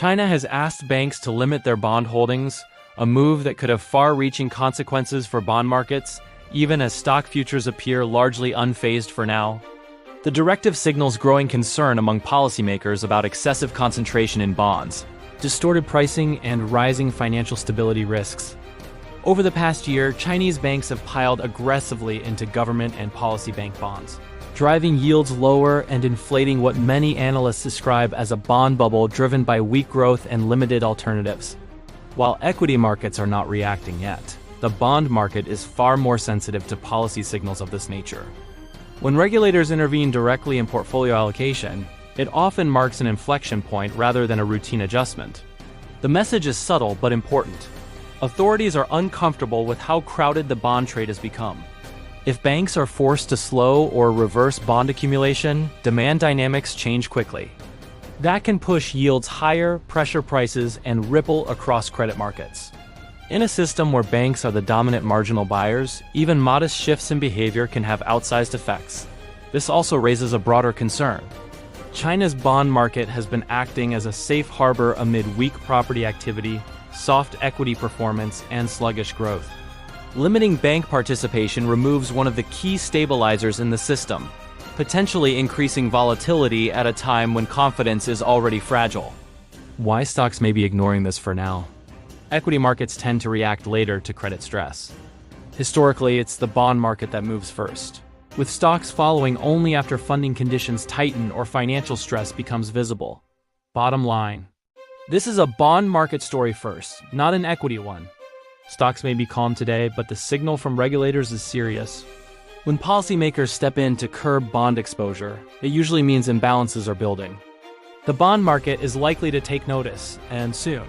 China has asked banks to limit their bond holdings, a move that could have far-reaching consequences for bond markets, even as stock futures appear largely unfazed for now. The directive signals growing concern among policymakers about excessive concentration in bonds, distorted pricing, and rising financial stability risks. Over the past year, Chinese banks have piled aggressively into government and policy bank bonds, driving yields lower and inflating what many analysts describe as a bond bubble driven by weak growth and limited alternatives. While equity markets are not reacting yet, the bond market is far more sensitive to policy signals of this nature. When regulators intervene directly in portfolio allocation, it often marks an inflection point rather than a routine adjustment. The message is subtle but important. Authorities are uncomfortable with how crowded the bond trade has become. If banks are forced to slow or reverse bond accumulation, demand dynamics change quickly. That can push yields higher, pressure prices, and ripple across credit markets. In a system where banks are the dominant marginal buyers, even modest shifts in behavior can have outsized effects. This also raises a broader concern. China's bond market has been acting as a safe harbor amid weak property activity, soft equity performance, and sluggish growth. Limiting bank participation removes one of the key stabilizers in the system, potentially increasing volatility at a time when confidence is already fragile. Why stocks may be ignoring this for now? Equity markets tend to react later to credit stress. Historically, it's the bond market that moves first, with stocks following only after funding conditions tighten or financial stress becomes visible. Bottom line, this is a bond market story first, not an equity one. Stocks may be calm today, but the signal from regulators is serious. When policymakers step in to curb bond exposure, it usually means imbalances are building. The bond market is likely to take notice, and soon.